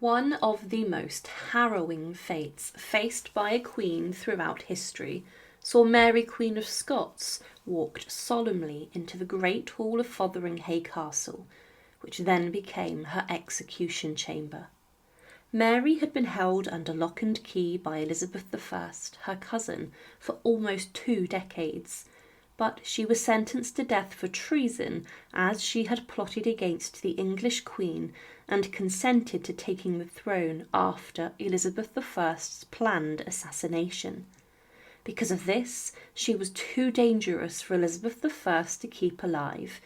One of the most harrowing fates faced by a queen throughout history saw Mary Queen of Scots walked solemnly into the great hall of Fotheringhay Castle, which then became her execution chamber. Mary had been held under lock and key by Elizabeth I, her cousin, for almost 2 decades, but she was sentenced to death for treason as she had plotted against the English Queen and consented to taking the throne after Elizabeth I's planned assassination. Because of this, she was too dangerous for Elizabeth I to keep alive,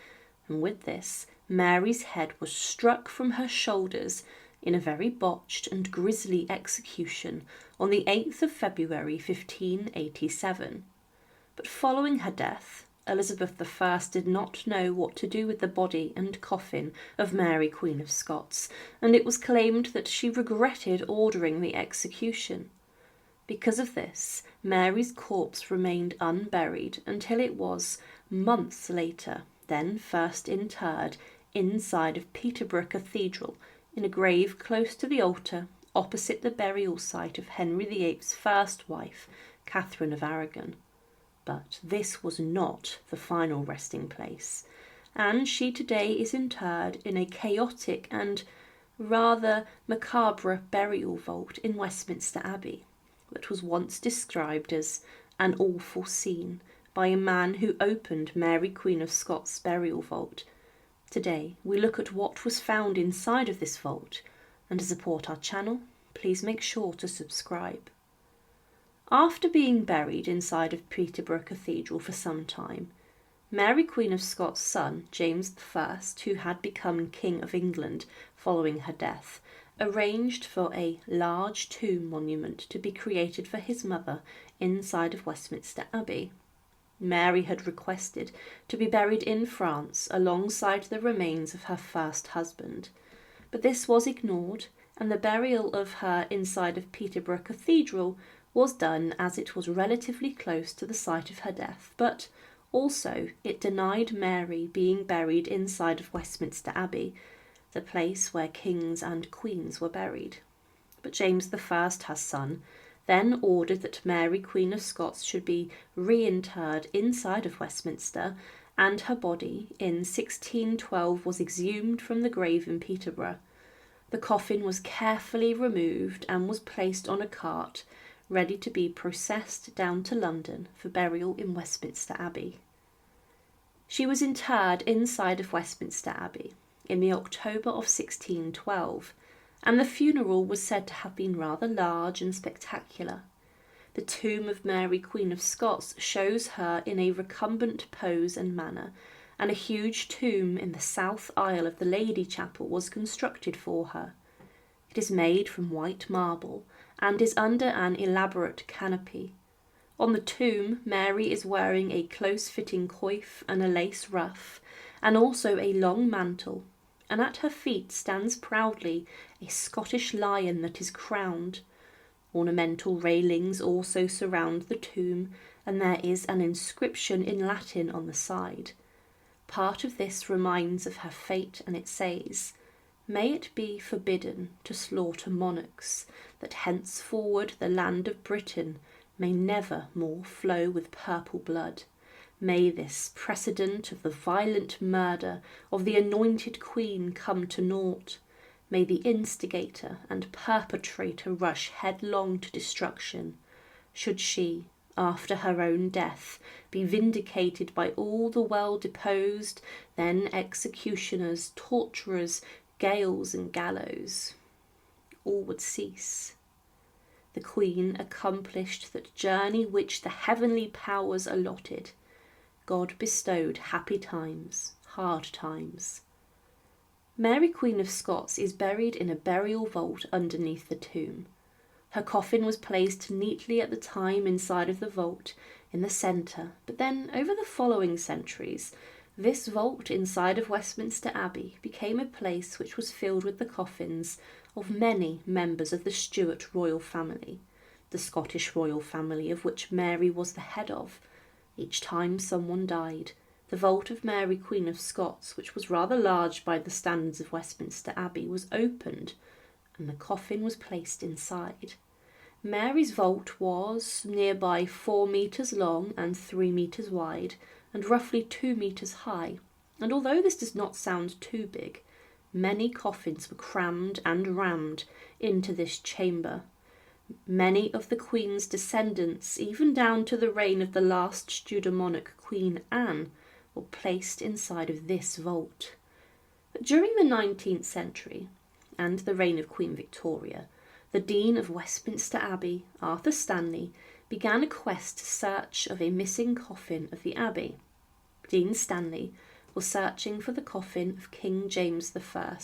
and with this, Mary's head was struck from her shoulders in a very botched and grisly execution on the 8th of February 1587. But following her death, Elizabeth I did not know what to do with the body and coffin of Mary Queen of Scots, and it was claimed that she regretted ordering the execution. Because of this, Mary's corpse remained unburied until it was, months later, then first interred inside of Peterborough Cathedral in a grave close to the altar opposite the burial site of Henry VIII's first wife, Catherine of Aragon. But this was not the final resting place, and she today is interred in a chaotic and rather macabre burial vault in Westminster Abbey that was once described as an awful scene by a man who opened Mary Queen of Scots' burial vault. Today we look at what was found inside of this vault, and to support our channel, please make sure to subscribe. After being buried inside of Peterborough Cathedral for some time, Mary Queen of Scots' son, James I, who had become King of England following her death, arranged for a large tomb monument to be created for his mother inside of Westminster Abbey. Mary had requested to be buried in France alongside the remains of her first husband, but this was ignored, and the burial of her inside of Peterborough Cathedral was done as it was relatively close to the site of her death, but also it denied Mary being buried inside of Westminster Abbey, the place where kings and queens were buried. But James I, her son, then ordered that Mary Queen of Scots should be reinterred inside of Westminster, and her body in 1612 was exhumed from the grave in Peterborough. The coffin was carefully removed and was placed on a cart, ready to be processed down to London for burial in Westminster Abbey. She was interred inside of Westminster Abbey in the October of 1612, and the funeral was said to have been rather large and spectacular. The tomb of Mary Queen of Scots shows her in a recumbent pose and manner, and a huge tomb in the south aisle of the Lady Chapel was constructed for her. It is made from white marble and is under an elaborate canopy. On the tomb, Mary is wearing a close-fitting coif and a lace ruff, and also a long mantle, and at her feet stands proudly a Scottish lion that is crowned. Ornamental railings also surround the tomb, and there is an inscription in Latin on the side. Part of this reminds of her fate, and it says, "May it be forbidden to slaughter monarchs, that henceforward the land of Britain may never more flow with purple blood. May this precedent of the violent murder of the anointed queen come to naught. May the instigator and perpetrator rush headlong to destruction. Should she, after her own death, be vindicated by all the well deposed, then executioners, torturers, gaols and gallows, all would cease. The Queen accomplished that journey which the heavenly powers allotted. God bestowed happy times, hard times." Mary Queen of Scots is buried in a burial vault underneath the tomb. Her coffin was placed neatly at the time inside of the vault in the centre, but then over the following centuries, this vault inside of Westminster Abbey became a place which was filled with the coffins of many members of the Stewart royal family, the Scottish royal family of which Mary was the head of. Each time someone died, the vault of Mary Queen of Scots, which was rather large by the standards of Westminster Abbey, was opened, and the coffin was placed inside. Mary's vault was nearby 4 metres long and 3 metres wide, and roughly 2 metres high, and although this does not sound too big, many coffins were crammed and rammed into this chamber. Many of the Queen's descendants, even down to the reign of the last Tudor monarch, Queen Anne, were placed inside of this vault. But during the 19th century and the reign of Queen Victoria, the Dean of Westminster Abbey, Arthur Stanley, began a quest search of a missing coffin of the Abbey. Dean Stanley was searching for the coffin of King James I,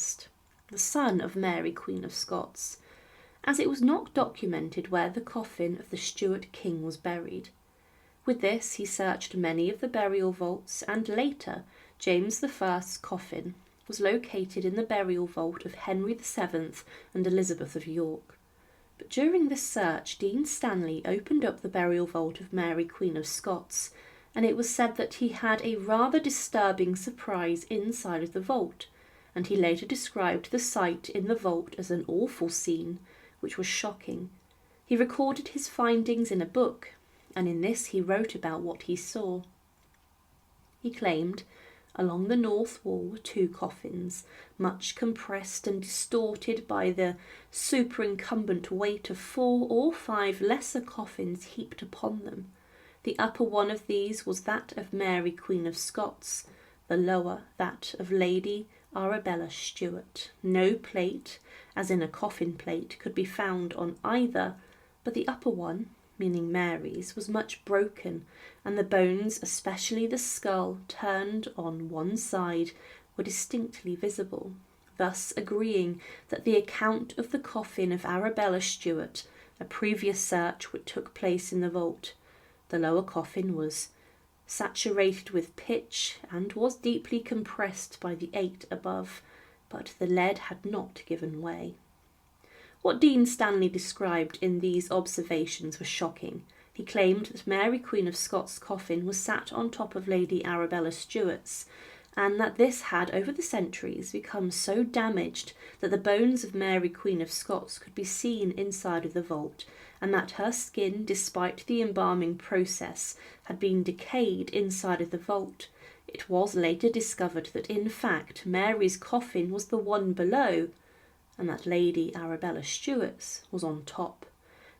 the son of Mary Queen of Scots, as it was not documented where the coffin of the Stewart king was buried. With this he searched many of the burial vaults, and later James I's coffin was located in the burial vault of Henry VII and Elizabeth of York. But during this search, Dean Stanley opened up the burial vault of Mary Queen of Scots, and it was said that he had a rather disturbing surprise inside of the vault, and he later described the sight in the vault as an awful scene, which was shocking. He recorded his findings in a book, and in this he wrote about what he saw. He claimed, along the north wall were 2 coffins, much compressed and distorted by the superincumbent weight of 4 or 5 lesser coffins heaped upon them. The upper one of these was that of Mary Queen of Scots, the lower that of Lady Arabella Stewart. No plate, as in a coffin plate, could be found on either, but the upper one, meaning Mary's, was much broken, and the bones, especially the skull, turned on one side, were distinctly visible, thus agreeing that the account of the coffin of Arabella Stewart, a previous search which took place in the vault. The lower coffin was saturated with pitch and was deeply compressed by the 8 above, but the lead had not given way. What Dean Stanley described in these observations was shocking. He claimed that Mary Queen of Scots' coffin was sat on top of Lady Arabella Stewart's, and that this had over the centuries become so damaged that the bones of Mary Queen of Scots could be seen inside of the vault, and that her skin, despite the embalming process, had been decayed inside of the vault. It was later discovered that in fact Mary's coffin was the one below, and that Lady Arabella Stewart's was on top.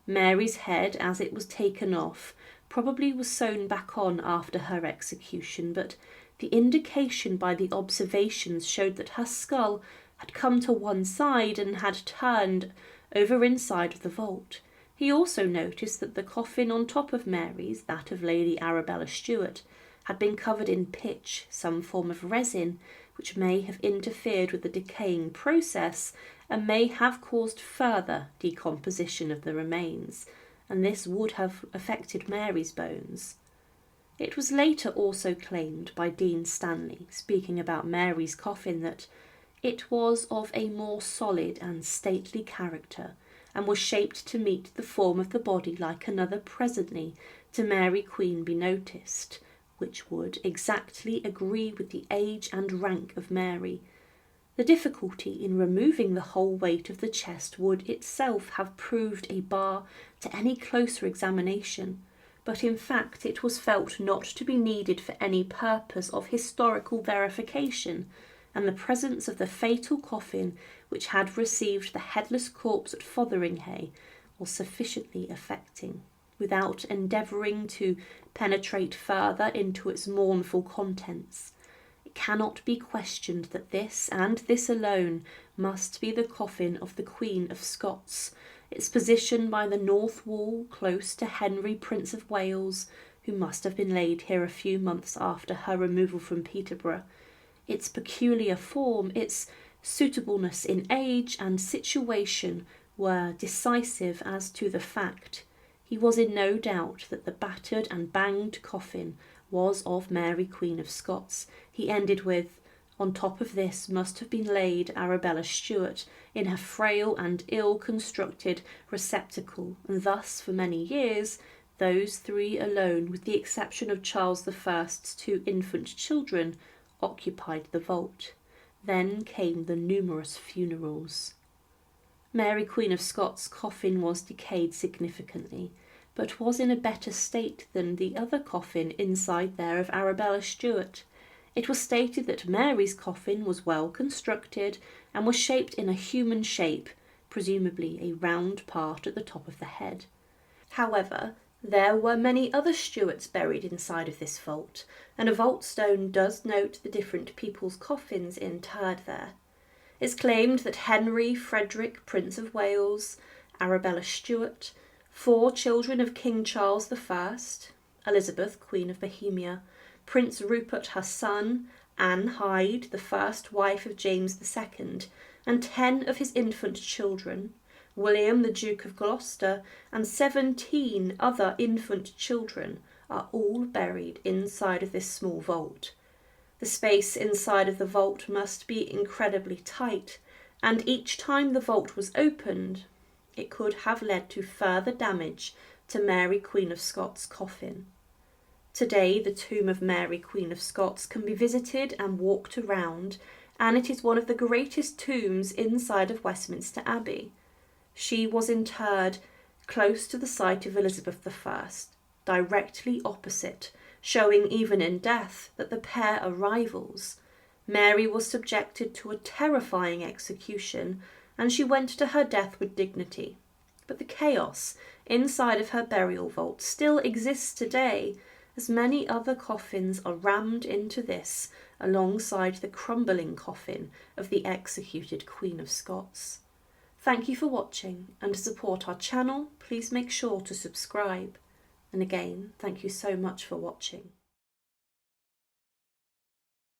Mary's head, as it was taken off, probably was sewn back on after her execution, but the indication by the observations showed that her skull had come to one side and had turned over inside of the vault. He also noticed that the coffin on top of Mary's, that of Lady Arabella Stewart, had been covered in pitch, some form of resin, which may have interfered with the decaying process and may have caused further decomposition of the remains, and this would have affected Mary's bones. It was later also claimed by Dean Stanley, speaking about Mary's coffin, that it was of a more solid and stately character, and was shaped to meet the form of the body like another presently to Mary Queen be noticed, which would exactly agree with the age and rank of Mary. The difficulty in removing the whole weight of the chest would itself have proved a bar to any closer examination, but in fact it was felt not to be needed for any purpose of historical verification, and the presence of the fatal coffin which had received the headless corpse at Fotheringhay was sufficiently affecting, without endeavouring to penetrate further into its mournful contents. It cannot be questioned that this, and this alone, must be the coffin of the Queen of Scots, its position by the north wall close to Henry, Prince of Wales, who must have been laid here a few months after her removal from Peterborough, its peculiar form, its suitableness in age and situation were decisive as to the fact. He was in no doubt that the battered and banged coffin was of Mary Queen of Scots. He ended with, on top of this must have been laid Arabella Stewart in her frail and ill-constructed receptacle, and thus for many years those 3 alone, with the exception of Charles I's 2 infant children, occupied the vault. Then came the numerous funerals. Mary Queen of Scots' coffin was decayed significantly, but was in a better state than the other coffin inside there of Arabella Stewart. It was stated that Mary's coffin was well constructed and was shaped in a human shape, presumably a round part at the top of the head. However, there were many other Stuarts buried inside of this vault, and a vault stone does note the different people's coffins interred there. It's claimed that Henry Frederick, Prince of Wales, Arabella Stewart, 4 children of King Charles I, Elizabeth, Queen of Bohemia, Prince Rupert, her son, Anne Hyde, the first wife of James II, and 10 of his infant children, William, the Duke of Gloucester, and 17 other infant children are all buried inside of this small vault. The space inside of the vault must be incredibly tight, and each time the vault was opened, it could have led to further damage to Mary Queen of Scots' coffin. Today, the tomb of Mary Queen of Scots can be visited and walked around, and it is one of the greatest tombs inside of Westminster Abbey. She was interred close to the site of Elizabeth I, directly opposite, showing even in death that the pair are rivals. Mary was subjected to a terrifying execution, and she went to her death with dignity. But the chaos inside of her burial vault still exists today, as many other coffins are rammed into this alongside the crumbling coffin of the executed Queen of Scots. Thank you for watching, and to support our channel, please make sure to subscribe. And again, thank you so much for watching.